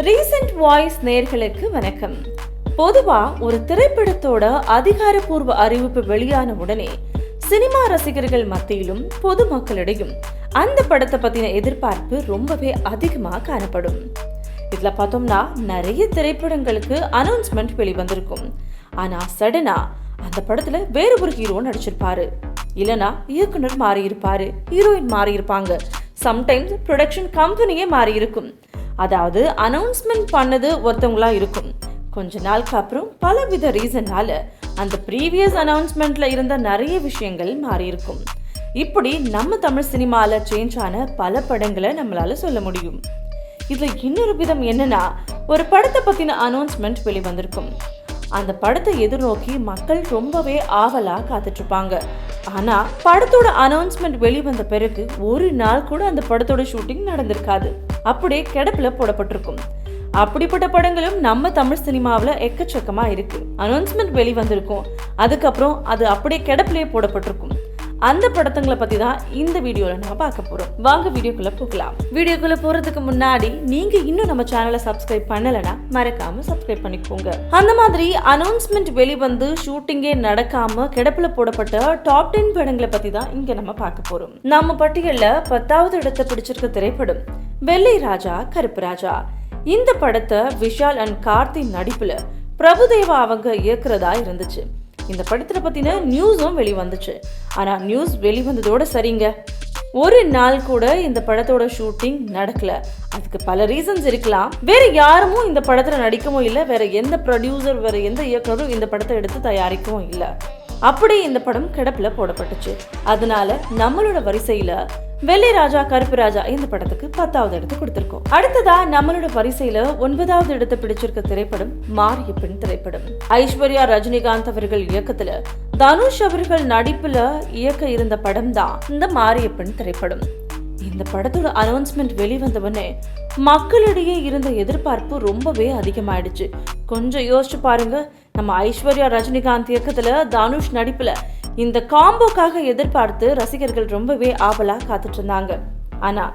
Recent voice நேயர்களுக்கு வணக்கம். பொதுவா ஒரு திரைப்படத்தோட அதிகாரப்பூர்வ அறிவிப்பு வெளியான உடனே சினிமா ரசிகர்கள் மத்தியிலும் பொதுமக்களிடையும் அந்த படத்தை பத்தின எதிர்பார்ப்பு ரொம்பவே அதிகமா காணப்படும். இதுல பார்த்தோம்னா நிறைய திரைப்படங்களுக்கு அனௌன்ஸ்மெண்ட் வெளிவந்திருக்கும். ஆனா சடனா அந்த படத்துல வேற ஒரு ஹீரோ நடிச்சிருப்பாரு, இல்லனா இயக்குனர் மாறி இருப்பாரு, ஹீரோயின் மாறி இருப்பாங்க, சம்டைம்ஸ் ப்ரொடக்ஷன் கம்பெனியே மாறி இருக்கும். அதாவது அனௌன்ஸ்மெண்ட் பண்ணது ஒருத்தவங்களா இருக்கும், கொஞ்ச நாளுக்கு அப்புறம் பலவித ரீசன்னால அந்த ப்ரீவியஸ் அனௌன்ஸ்மெண்ட்ல இருந்த நிறைய விஷயங்கள் மாறி இருக்கும். இப்படி நம்ம தமிழ் சினிமால சேஞ்ச் ஆன பல படங்களை நம்மளால சொல்ல முடியும். இதுல இன்னொரு விதம் என்னன்னா, ஒரு படத்தை பத்தின அனௌன்ஸ்மெண்ட் வெளிவந்திருக்கும். அந்த படத்தை எதிர்நோக்கி மக்கள் ரொம்பவே ஆவலா காத்துட்டு இருப்பாங்க. ஆனா படத்தோட அனௌன்ஸ்மெண்ட் வெளிவந்த பிறகு ஒரு நாள் கூட அந்த படத்தோட ஷூட்டிங் நடந்திருக்காது, அப்படியே கிடப்புல போடப்பட்டிருக்கும். அப்படிப்பட்ட படங்களும் நம்ம தமிழ் சினிமாவில் எக்கச்சக்கமா இருக்கு. அனௌன்ஸ்மெண்ட் வெளிவந்திருக்கும், அதுக்கப்புறம் அது அப்படியே கிடப்புலயே போடப்பட்டிருக்கும். அந்த படத்துங்களை பத்தி தான் இந்த வீடியோல நம்ம பார்க்க போறோம். வாங்க வீடியோக்குள்ள போகலாம். வீடியோக்குள்ள போறதுக்கு முன்னாடி நீங்க இன்னும் நம்ம சேனலை சப்ஸ்கிரைப் பண்ணலனா மறக்காம சப்ஸ்கிரைப் பண்ணிக்கோங்க. அந்த மாதிரி அனௌன்ஸ்மெண்ட் வெளிவந்து ஷூட்டிங்கே நடக்காம கிடப்புல போடப்பட்ட டாப் 10 படங்களை பத்தி தான் இங்க நம்ம பார்க்க போறோம். நம்ம பட்டியல்ல 10வது இடத்தை பிடிச்சிருக்க திரைப்படம் வெள்ளை ராஜா கருப்பு ராஜா. இந்த படத்தை விஷால் அண்ட் கார்த்தி நடிப்புல பிரபுதேவா அவங்க இயக்குறதா இருந்துச்சு. இந்த படத்தை பத்தின நியூஸும் வெளிவந்துச்சு. ஆனா நியூஸ் வெளிவந்ததோட சரிங்க, ஒரு நாள் கூட இந்த படத்தோட ஷூட்டிங் நடக்கல. அதுக்கு பல ரீசன்ஸ் இருக்கலாம். வேற யாரும் இந்த படத்துல நடிக்கவும் இல்லை, வேற எந்த ப்ரொடியூசர் வேற எந்த இயக்குனரும் இந்த படத்தை எடுத்து தயாரிக்கவும் இல்லை. அப்படி இந்த படம் கிடப்புல போடப்பட்டுச்சு. அதனால நம்மளோட வரிசையில வெள்ளை ராஜா கருப்பு ராஜா இந்த படத்துக்கு 10வது இடத்தை கொடுத்திருக்கோம். அடுத்ததா நம்மளோட வரிசையில 9வது இடத்தை பிடிச்சிருக்க திரைப்படம் மாறிய பெண் திரைப்படம். ஐஸ்வர்யா ரஜினிகாந்த் அவர்கள் இயக்கத்துல தனுஷ் அவர்கள் நடிப்புல இயக்க இருந்த படம் தான் இந்த மாறிய பெண் திரைப்படம். இந்த படத்தோட அனௌன்ஸ்மெண்ட் வெளிவந்தவனே மக்களிடையே இருந்த எதிர்பார்ப்பு ரொம்பவே அதிகமாயிடுச்சு. கொஞ்சம் யோசிச்சு பாருங்க, நம்ம ஐஸ்வர்யா ரஜினிகாந்த் இயக்கத்துல தனுஷ் நடிப்புல இந்த காம்போக்காக எதிர்பார்த்து ரசிகர்கள் ரொம்பவே ஆவலா காத்துட்டு இருந்தாங்க. ஆனா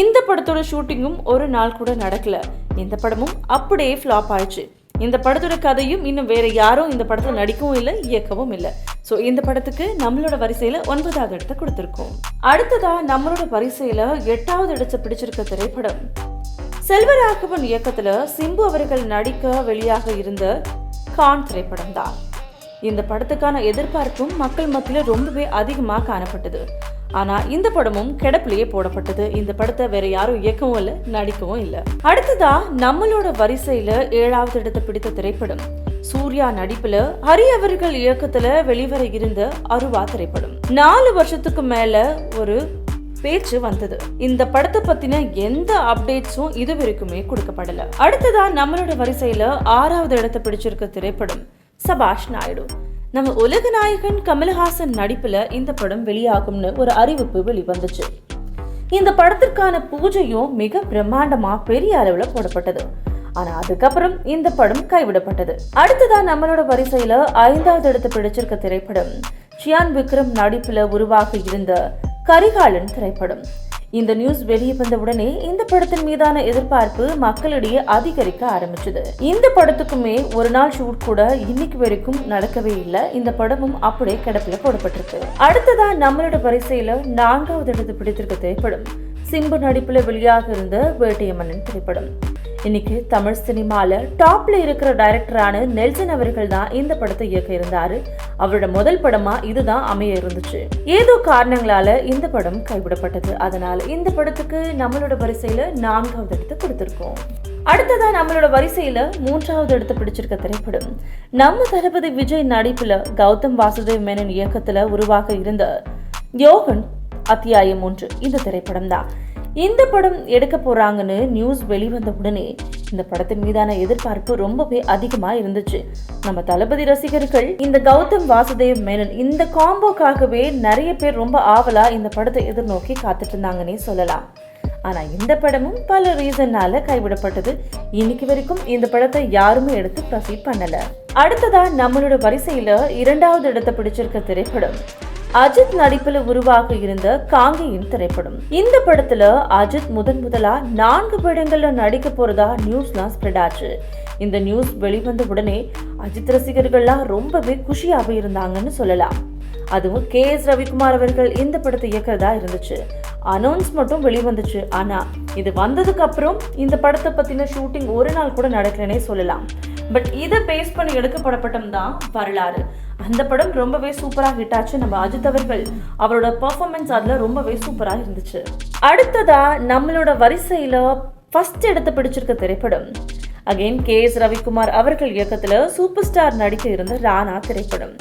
இந்த படத்தோட ஷூட்டிங்கும் ஒரு நாள் கூட நடக்கல. இந்த படமும் அப்படியே ஃபிளாப் ஆயிடுச்சு. இந்த படத்தோட கதையும் இன்னும் வேற யாரும் இந்த படத்துல நடிக்கவும் இல்லை, இயக்கவும் இல்லை. ஸோ இந்த படத்துக்கு நம்மளோட வரிசையில 9வது இடத்தை கொடுத்திருக்கோம். அடுத்ததா நம்மளோட வரிசையில 8வது இடத்தை பிடிச்சிருக்க திரைப்படம் செல்வராகவன் இயக்கத்துல சிம்பு அவர்கள் நடிக்க வெளியாக இருந்த கான் திரைப்படம் தான். இந்த படத்துக்கான எதிர்பார்ப்பும் மக்கள் மத்தியில ரொம்பவே அதிகமா காணப்பட்டது. ஆனா இந்த படமும் கிடப்பிலேயே போடப்பட்டது. இந்த படத்தை வேற யாரும் இயக்கவும் இல்லை, நடிக்கவும் இல்லை. அடுத்ததா நம்மளோட வரிசையில 7வது இடத்தை பிடித்த திரைப்படம் சூர்யா நடிப்புல ஹரி அவர்கள் இயக்கத்துல வெளிவர இருந்த அருவா திரைப்படம். 4 வருஷத்துக்கு மேல ஒரு பேச்சு வந்தது. இந்த படத்தை பத்தின எந்த அப்டேட்ஸும் இது வரைக்குமே கொடுக்கப்படல. அடுத்ததா நம்மளோட வரிசையில 6வது இடத்தை பிடிச்சிருக்க திரைப்படம் சபாஷ் நாயுடு. நம்ம உலக நாயகன் கமல்ஹாசன் நடிப்புல இந்த படம் வெளியாகும்னு ஒரு அறிவிப்பு வெளிவந்துச்சு. இந்த படத்திற்கான பூஜையும் மிக பிரம்மாண்டமா பெரிய அளவுல போடப்பட்டது. ஆனா அதுக்கப்புறம் இந்த படம் கைவிடப்பட்டது. அடுத்ததா நம்மளோட வரிசையில 5வது இடத்தை பிடிச்சிருக்க திரைப்படம் சியான் விக்ரம் நடிப்புல உருவாக இருந்த கரிகாலன் திரைப்படம். இந்த நியூஸ் வெளியே வந்த உடனே இந்த படத்தின் மீதான எதிர்பார்ப்பு மக்களிடையே அதிகரிக்க ஆரம்பிச்சது. இந்த படத்துக்குமே ஒரு நாள் ஷூட் கூட இன்னைக்கு வரைக்கும் நடக்கவே இல்லை. இந்த படமும் அப்படியே கிடப்புல போடப்பட்டிருக்கு. அடுத்ததா நம்மளோட வரிசையில 4வது இடத்தை பிடித்திருக்க திரைப்படம் சிம்பு நடிப்புல வெளியாக இருந்த வேட்டையம்மன் திரைப்படம். இன்னைக்கு தமிழ் சினிமால டாப்ல இருக்கிற டைரக்டரான நெல்சன் அவர்கள் தான் இந்த படத்தை இயக்க இருந்தாரு. அவரோட முதல் படமா இதுதான் அமைய இருந்துச்சு. ஏதோ காரணங்களால இந்த படம் கைவிடப்பட்டது. அதனால இந்த படத்துக்கு நம்மளோட வரிசையில 4வது இடத்தை கொடுத்திருக்கோம். அடுத்ததா நம்மளோட வரிசையில 3வது இடத்தை பிடிச்சிருக்க திரைப்படம் நம்ம தளபதி விஜய் நடிப்புல கௌதம் வாசுதேவ் மேனன் இயக்கத்துல உருவாக இருந்த யோகன் அத்தியாயம் 1 இந்த திரைப்படம் தான். இந்த படம் எடுக்க போறாங்கன்னு நியூஸ் வெளிவந்த உடனே இந்த படத்தின் மீதான எதிர்பார்ப்பு ரொம்பவே அதிகமா இருந்துச்சு. நம்ம தளபதி ரசிகர்கள் இந்த கௌதம் வாசுதேவ் மேனன் இந்த காம்போக்காகவே நிறைய பேர் ரொம்ப ஆவலா இந்த படத்தை எதிர்நோக்கி காத்துட்டு இருந்தாங்கன்னே சொல்லலாம். ஆனா இந்த படமும் பல ரீசன்னால கைவிடப்பட்டது. இன்னைக்கு வரைக்கும் இந்த படத்தை யாருமே எடுத்து ப்ரொசீட் பண்ணல. அடுத்ததா நம்மளோட வரிசையில 2வது இடத்தை பிடிச்சிருக்க திரைப்படம் அஜித் நடிப்புல உருவாக இருந்த காங்கேயன் திரைப்படம். இந்த படத்துல அஜித் முதலா 4 படங்கள்ல நடிக்க போறதா நியூஸ்லாம் ஸ்ப்ரெட் ஆச்சு. இந்த நியூஸ் வெளிவந்த உடனே அஜித் ரசிகர்கள்லாம் ரொம்பவே குஷியாக இருந்தாங்கன்னு சொல்லலாம். அதுவும் KS ரவிக்குமார் அவர்கள் இந்த படத்தை இயக்கிறதா இருந்துச்சு. அனௌன்ஸ் மட்டும் வெளிவந்துச்சு. ஆனா இது வந்ததுக்கு அப்புறம் இந்த படத்தை பத்தின ஷூட்டிங் ஒரு நாள் கூட நடக்கலனே சொல்லலாம். பட் இதை பேஸ் பண்ணி எடுக்கப்பட்ட படம் தான் வரலாறு. அந்த படம் ரொம்பவே சூப்பரா ஹிட் ஆச்சு. நம்ம அஜித் அவர்கள் அவரோட பெர்ஃபார்மன்ஸ் அதுல ரொம்பவே சூப்பரா இருந்துச்சு. அடுத்ததா நம்மளோட வரிசையில ஃபர்ஸ்ட் இடத்தை பிடிச்சிருக்க திரைப்படம் அகைன் KS ரவிக்குமார் அவர்கள் இயக்கத்துல சூப்பர் ஸ்டார் நடிக்க இருந்த ராணா திரைப்படம்.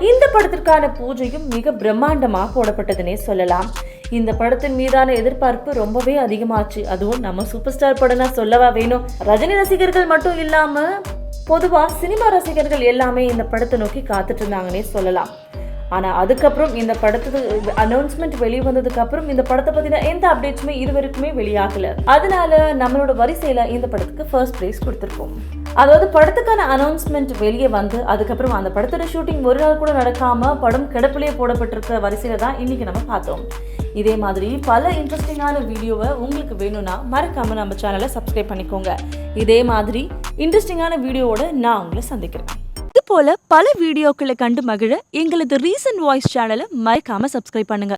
இந்த படத்திற்கான பூஜையும் மிக பிரம்மாண்டமா போடப்பட்டதுன்னே சொல்லலாம். இந்த படத்தின் மீதான எதிர்பார்ப்பு ரொம்பவே அதிகமாச்சு. அதுவும் நம்ம சூப்பர் ஸ்டார் படம்னா சொல்லவா வேணும். ரஜினி ரசிகர்கள் மட்டும் இல்லாம பொதுவா சினிமா ரசிகர்கள் எல்லாமே இந்த படத்தை நோக்கி காத்துட்டு இருந்தாங்கன்னே சொல்லலாம். ஆனா அதுக்கப்புறம் இந்த படத்துக்கு அனௌன்ஸ்மெண்ட் வெளிவந்ததுக்கு அப்புறம் இந்த படத்தை பத்தின எந்த அப்டேட்ஸுமே இதுவரைக்குமே வெளியாகல. அதனால நம்மளோட வரிசையில இந்த படத்துக்கு ஃபர்ஸ்ட் பிளேஸ் கொடுத்திருக்கோம். அதாவது படத்துக்கான அனௌன்ஸ்மெண்ட் வெளியே வந்து அதுக்கப்புறம் அந்த படத்தோட ஷூட்டிங் ஒரு நாள் கூட நடக்காம படம் கிடப்பிலேயே போடப்பட்டிருக்க வரிசையில தான் இன்னைக்கு நம்ம பார்த்தோம். இதே மாதிரி பல இன்ட்ரெஸ்டிங்கான வீடியோவை உங்களுக்கு வேணும்னா மறக்காம நம்ம சேனலை சப்ஸ்கிரைப் பண்ணிக்கோங்க. இதே மாதிரி இன்ட்ரெஸ்டிங்கான வீடியோவோட நான் உங்களை சந்திக்கிறேன். இது போல பல வீடியோக்களை கண்டு மகிழ எங்களது ரீசன்ட் வாய்ஸ் சேனலை மறக்காம சப்ஸ்கிரைப் பண்ணுங்க.